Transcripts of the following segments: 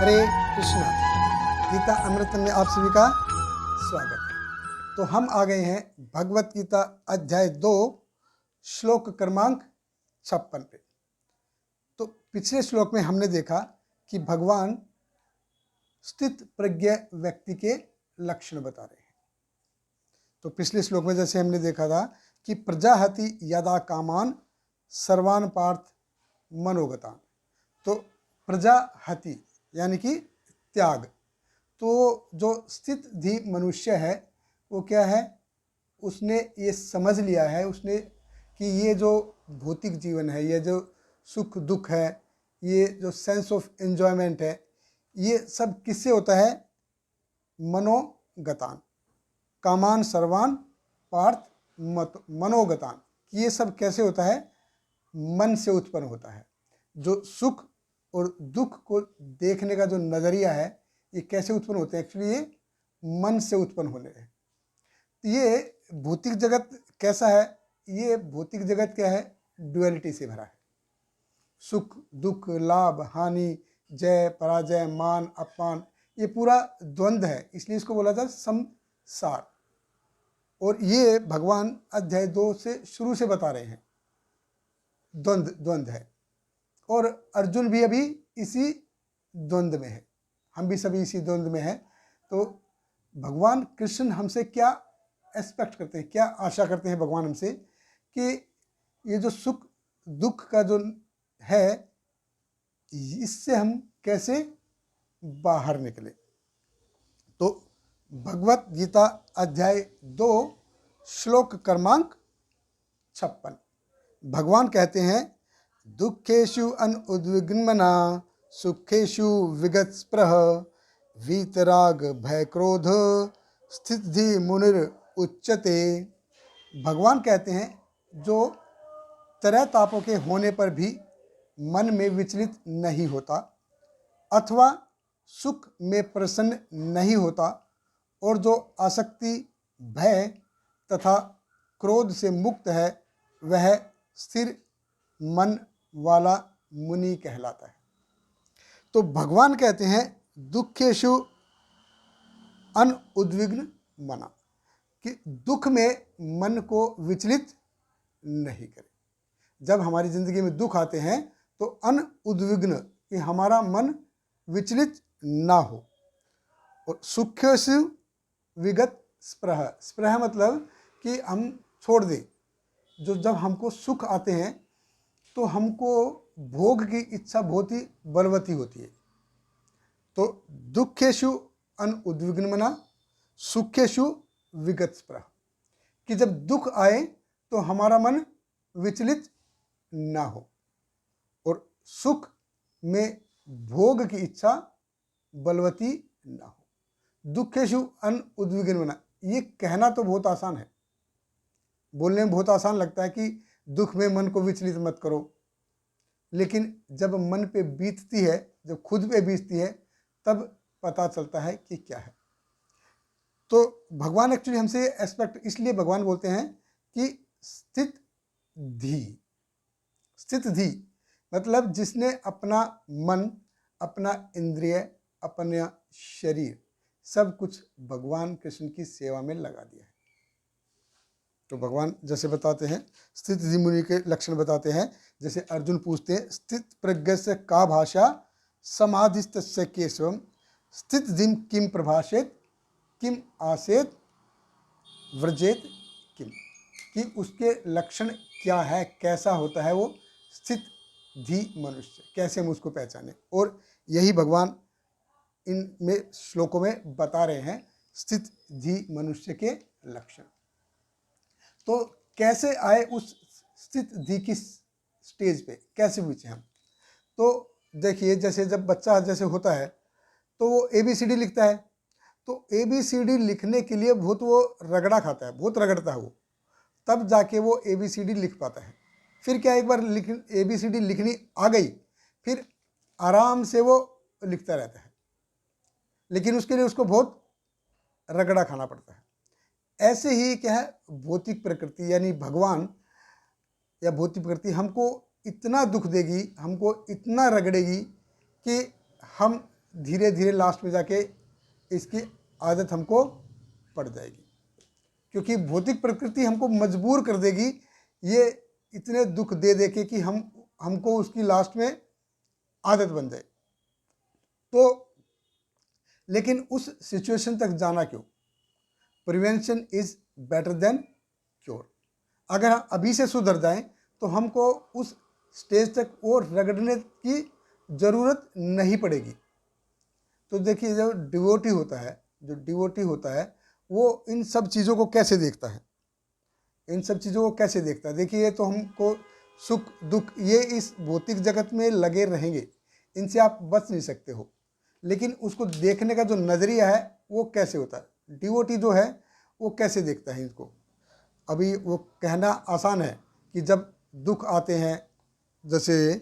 हरे कृष्णा। गीता अमृत में आप सभी का स्वागत है। तो हम आ गए हैं भगवत गीता अध्याय 2 श्लोक क्रमांक 56 पे। तो पिछले श्लोक में हमने देखा कि भगवान स्थित प्रज्ञ व्यक्ति के लक्षण बता रहे हैं। तो पिछले श्लोक में जैसे हमने देखा था कि प्रजाहति यदा कामान सर्वान पार्थ मनोगतान। तो प्रजाहति यानी कि त्याग। तो जो स्थित धी मनुष्य है वो क्या है, उसने ये समझ लिया है उसने कि ये जो भौतिक जीवन है, ये जो सुख दुख है, ये जो सेंस ऑफ एंजॉयमेंट है, ये सब किससे होता है? मनोगतान। कामान सर्वान पार्थ मनोगतान। ये सब कैसे होता है? मन से उत्पन्न होता है। जो सुख और दुख को देखने का जो नज़रिया है, ये कैसे उत्पन्न होते हैं? एक्चुअली ये मन से उत्पन्न होने हैं। ये भौतिक जगत कैसा है? ये भौतिक जगत क्या है? ड्युअलिटी से भरा है। सुख दुख, लाभ हानि, जय पराजय, मान अपमान, ये पूरा द्वंद्व है, इसलिए इसको बोला जाता है संसार। और ये भगवान अध्याय 2 से शुरू से बता रहे हैं द्वंद्व है। और अर्जुन भी अभी इसी द्वंद्व में है, हम भी सभी इसी द्वंद्व में हैं। तो भगवान कृष्ण हमसे क्या एक्सपेक्ट करते हैं, क्या आशा करते हैं भगवान हमसे कि ये जो सुख दुख का जो है, इससे हम कैसे बाहर निकले। तो भगवत गीता अध्याय 2 श्लोक क्रमांक 56 भगवान कहते हैं, दुखेषु अनुद्विग्नमना सुखेषु विगतस्पृह वीतराग भय क्रोध स्थिति मुनिर उच्यते। भगवान कहते हैं जो तरह तापों के होने पर भी मन में विचलित नहीं होता अथवा सुख में प्रसन्न नहीं होता और जो आसक्ति भय तथा क्रोध से मुक्त है, वह स्थिर मन वाला मुनि कहलाता है। तो भगवान कहते हैं दुखेषु अनुद्विग्न मना, कि दुख में मन को विचलित नहीं करे। जब हमारी जिंदगी में दुख आते हैं तो अनुद्विग्न, कि हमारा मन विचलित ना हो। और सुखेषु विगत स्पृह, स्पृह मतलब कि हम छोड़ दें। जो जब हमको सुख आते हैं तो हमको भोग की इच्छा बहुत ही बलवती होती है। तो दुखेषु अनुद्विग्नमना सुखेषु विगत स्पृह, कि जब दुख आए तो हमारा मन विचलित ना हो और सुख में भोग की इच्छा बलवती ना हो। दुखेषु अनुद्विग्नमना, ये कहना तो बहुत आसान है, बोलने में बहुत आसान लगता है कि दुख में मन को विचलित मत करो, लेकिन जब मन पे बीतती है, जब खुद पे बीतती है, तब पता चलता है कि क्या है। तो भगवान एक्चुअली हमसे एक्सपेक्ट, इसलिए भगवान बोलते हैं कि स्थित धी। स्थित धी मतलब जिसने अपना मन, अपना इंद्रिय, अपना शरीर सब कुछ भगवान कृष्ण की सेवा में लगा दिया है। तो भगवान जैसे बताते हैं, स्थित धी मुनि के लक्षण बताते हैं। जैसे अर्जुन पूछते हैं, स्थित प्रज्ञ से का भाषा समाधिस्तस्य केशवम स्थित धिम किम प्रभाषेत किम आसेत व्रजेत किम, कि उसके लक्षण क्या है, कैसा होता है वो स्थित धी मनुष्य, कैसे हम उसको पहचाने। और यही भगवान इन में श्लोकों में बता रहे हैं स्थित धी मनुष्य के लक्षण। तो कैसे आए उस स्थित धी की स्टेज पे, कैसे पूछे हम? तो देखिए, जैसे जब बच्चा जैसे होता है तो वो ABCD लिखता है, तो ABCD लिखने के लिए बहुत वो रगड़ा खाता है, बहुत रगड़ता है वो, तब जाके वो ABCD लिख पाता है। फिर क्या, एक बार ABCD लिखनी आ गई, फिर आराम से वो लिखता रहता है, लेकिन उसके लिए उसको बहुत रगड़ा खाना पड़ता है। ऐसे ही क्या है, भौतिक प्रकृति यानी भगवान या भौतिक प्रकृति हमको इतना दुख देगी, हमको इतना रगड़ेगी कि हम धीरे धीरे लास्ट में जाके इसकी आदत हमको पड़ जाएगी, क्योंकि भौतिक प्रकृति हमको मजबूर कर देगी ये इतने दुख दे दे के कि हमको उसकी लास्ट में आदत बन जाए। तो लेकिन उस सिचुएशन तक जाना क्यों? Prevention is better than cure. अगर हम अभी से सुधर जाएं तो हमको उस स्टेज तक और रगड़ने की ज़रूरत नहीं पड़ेगी। तो देखिए, जो डिवोटी होता है वो इन सब चीज़ों को कैसे देखता है, देखिए, ये तो हमको सुख दुख ये इस भौतिक जगत में लगे रहेंगे, इनसे आप बच नहीं सकते हो, लेकिन उसको देखने का जो नज़रिया है वो कैसे होता है, डिवोटी जो है वो कैसे देखता है इसको। अभी वो कहना आसान है कि जब दुख आते हैं, जैसे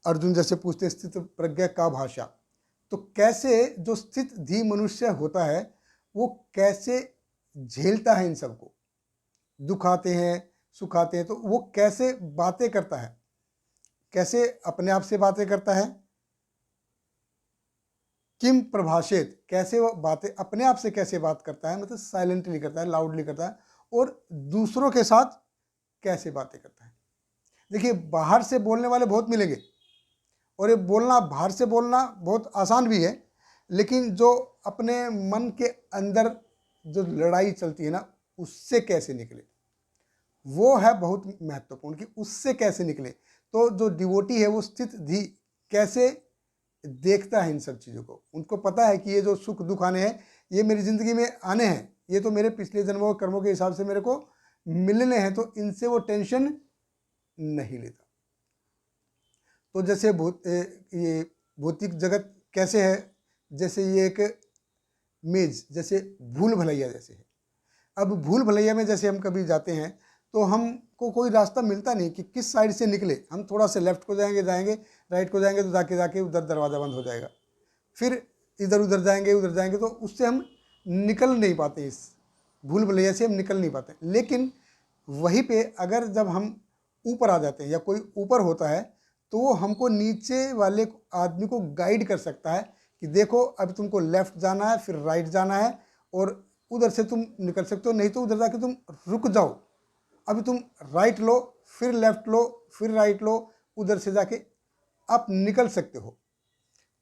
अर्जुन जैसे पूछते स्थित प्रज्ञा का भाषा, तो कैसे जो स्थित धी मनुष्य होता है वो कैसे झेलता है इन सबको, दुख आते हैं सुख आते हैं तो वो कैसे बातें करता है, कैसे अपने आप से बातें करता है, किम प्रभाषित, कैसे वो बातें अपने आप से कैसे बात करता है, मतलब साइलेंटली करता है, लाउडली करता है, और दूसरों के साथ कैसे बातें करता है। देखिए, बाहर से बोलने वाले बहुत मिलेंगे और ये बाहर से बोलना बहुत आसान भी है, लेकिन जो अपने मन के अंदर जो लड़ाई चलती है ना, उससे कैसे निकले, वो है बहुत महत्वपूर्ण कि उससे कैसे निकले। तो जो डिवोटी है वो स्थित धी कैसे देखता है इन सब चीज़ों को, उनको पता है कि ये जो सुख दुख आने हैं ये मेरी ज़िंदगी में आने हैं, ये तो मेरे पिछले जन्मों के कर्मों के हिसाब से मेरे को मिलने हैं, तो इनसे वो टेंशन नहीं लेता। तो जैसे ये भौतिक जगत कैसे है, जैसे ये एक मेज, जैसे भूल भुलैया जैसे है। अब भूल भुलैया में जैसे हम कभी जाते हैं तो हमको कोई रास्ता मिलता नहीं कि किस साइड से निकले, हम थोड़ा सा लेफ्ट को जाएंगे राइट को जाएंगे तो जाके उधर दरवाज़ा बंद हो जाएगा, फिर इधर उधर जाएंगे तो उससे हम निकल नहीं पाते, इस भूल भुलैया से हम निकल नहीं पाते। लेकिन वहीं पे अगर जब हम ऊपर आ जाते हैं या कोई ऊपर होता है तो वो हमको नीचे वाले आदमी को गाइड कर सकता है कि देखो अभी तुमको लेफ्ट जाना है, फिर राइट जाना है, और उधर से तुम निकल सकते हो, नहीं तो उधर जाके तुम रुक जाओ, अभी तुम राइट लो, फिर लेफ्ट लो, फिर राइट लो, उधर से जाके आप निकल सकते हो।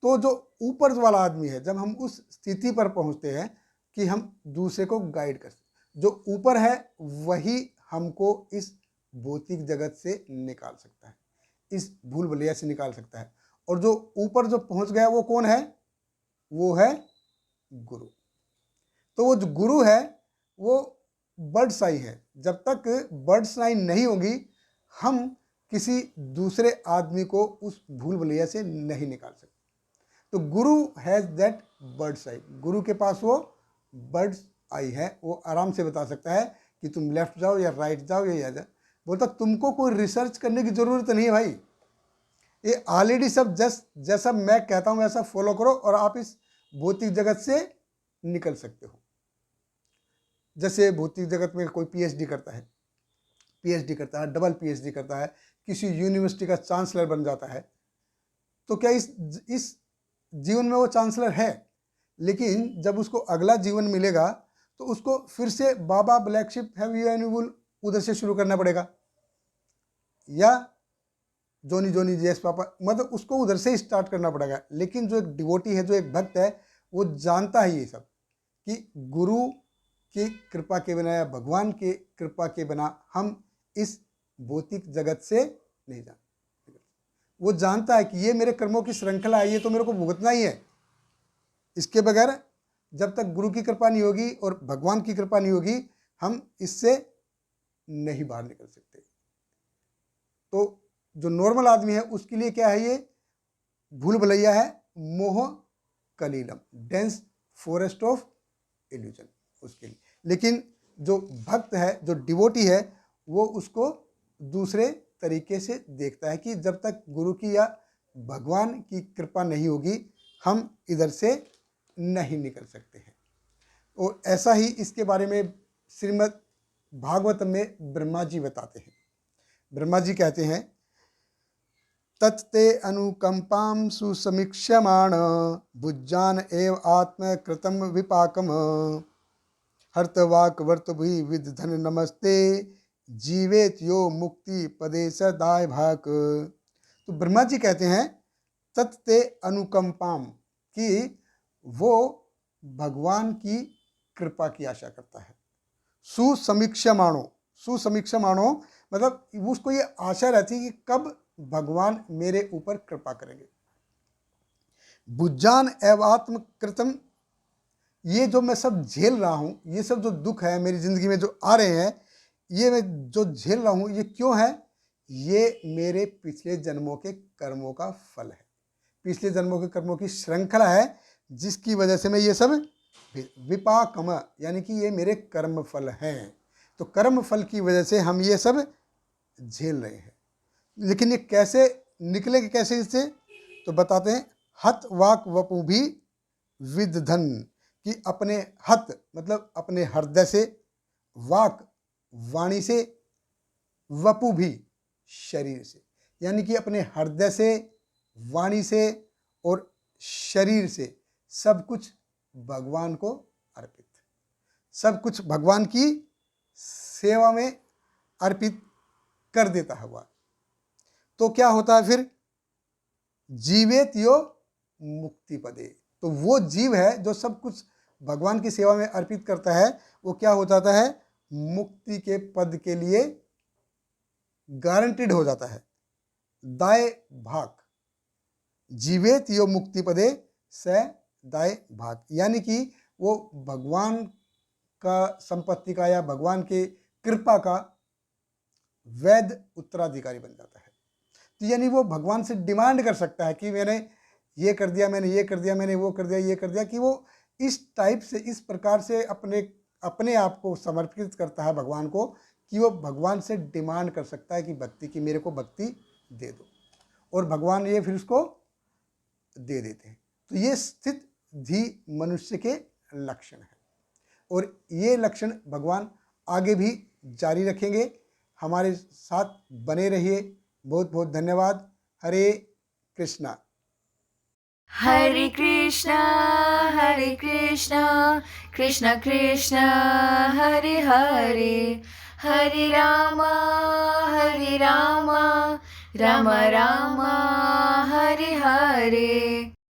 तो जो ऊपर वाला आदमी है, जब हम उस स्थिति पर पहुंचते हैं कि हम दूसरे को गाइड कर सकते, जो ऊपर है वही हमको इस भौतिक जगत से निकाल सकता है, इस भूल भुलैया से निकाल सकता है। और जो ऊपर जो पहुंच गया वो कौन है? वो है गुरु। तो वो जो गुरु है वो बर्ड्स आई है, जब तक बर्ड्स आई नहीं होगी हम किसी दूसरे आदमी को उस भूल भुलैया से नहीं निकाल सकते। तो गुरु हैज़ दैट बर्ड्स आई, गुरु के पास वो बर्ड्स आई है, वो आराम से बता सकता है कि तुम लेफ्ट जाओ या राइट जाओ या जाओ। बोलता तुमको कोई रिसर्च करने की ज़रूरत नहीं है भाई, ये ऑलरेडी सब जैसा मैं कहता हूँ वैसा फॉलो करो और आप इस भौतिक जगत से निकल सकते हो। जैसे भौतिक जगत में कोई पीएचडी करता है, डबल पीएचडी करता है, किसी यूनिवर्सिटी का चांसलर बन जाता है, तो क्या इस जीवन में वो चांसलर है? लेकिन जब उसको अगला जीवन मिलेगा तो उसको फिर से baa baa black sheep have you any wool उधर से शुरू करना पड़ेगा, या जोनी जोनी जैस पापा, मतलब उसको उधर से स्टार्ट करना पड़ेगा। लेकिन जो एक डिवोटी है, जो एक भक्त है, वो जानता है ये सब कि गुरु की कृपा के बिना या भगवान की कृपा के बिना हम इस भौतिक जगत से नहीं जा। वो जानता है कि ये मेरे कर्मों की श्रृंखला है, ये तो मेरे को भुगतना ही है, इसके बगैर जब तक गुरु की कृपा नहीं होगी और भगवान की कृपा नहीं होगी हम इससे नहीं बाहर निकल सकते। तो जो नॉर्मल आदमी है उसके लिए क्या है, ये भूल भुलैया है, मोह कलीलम, डेंस फॉरेस्ट ऑफ इल्यूजन उसके लिए। लेकिन जो भक्त है, जो डिवोटी है, वो उसको दूसरे तरीके से देखता है कि जब तक गुरु की या भगवान की कृपा नहीं होगी हम इधर से नहीं निकल सकते हैं। और ऐसा ही इसके बारे में श्रीमद् भागवत में ब्रह्मा जी बताते हैं। ब्रह्मा जी कहते हैं तत्ते अनुकंपां सुसमीक्ष्यमाण भुजान एव आत्मकृतं विपाकम हर्तवाक वर्तभुहि विदधन नमस्ते जीवेत यो मुक्ति पदे सदाय भाक। तो ब्रह्मा जी कहते हैं तत्ते अनुकंपाम कि वो भगवान की कृपा की आशा करता है। सुसमीक्षमाणो, सुसमीक्षमाणो मतलब उसको ये आशा रहती है कि कब भगवान मेरे ऊपर कृपा करेंगे। भुजान एवात्म कृतम, ये जो मैं सब झेल रहा हूँ, ये सब जो दुख है मेरी ज़िंदगी में जो आ रहे हैं, ये मैं जो झेल रहा हूँ, ये क्यों है? ये मेरे पिछले जन्मों के कर्मों का फल है, पिछले जन्मों के कर्मों की श्रृंखला है, जिसकी वजह से मैं ये सब विपाकम, यानी कि ये मेरे कर्म फल हैं। तो कर्म फल की वजह से हम ये सब झेल रहे हैं। लेकिन ये कैसे निकलेंगे, कैसे इससे? तो बताते हैं हत वाक वपु भी विदधन, कि अपने हत मतलब अपने हृदय से, वाक वाणी से, वपु भी शरीर से, यानी कि अपने हृदय से, वाणी से और शरीर से सब कुछ भगवान को अर्पित, सब कुछ भगवान की सेवा में अर्पित कर देता है वह। तो क्या होता है फिर? जीवेत यो मुक्ति पदे, तो वो जीव है जो सब कुछ भगवान की सेवा में अर्पित करता है, वो क्या हो जाता है? मुक्ति के पद के लिए गारंटीड हो जाता है। दाय भाग, जीवेत यो मुक्ति पदे स दाय भाग, यानी कि वो भगवान का संपत्ति का या भगवान के कृपा का वैध उत्तराधिकारी बन जाता है। तो यानी वो भगवान से डिमांड कर सकता है कि मैंने ये कर दिया, मैंने ये कर दिया, मैंने वो कर दिया, ये कर दिया, कि वो इस टाइप से, इस प्रकार से अपने आप को समर्पित करता है भगवान को, कि वो भगवान से डिमांड कर सकता है कि भक्ति की, मेरे को भक्ति दे दो, और भगवान ये फिर उसको दे देते हैं। तो ये स्थित भी मनुष्य के लक्षण है, और ये लक्षण भगवान आगे भी जारी रखेंगे। हमारे साथ बने रहिए। बहुत बहुत धन्यवाद। हरे कृष्णा। हरे कृष्णा कृष्ण कृष्ण हरे हरे, हरे रामा राम राम हरे हरे।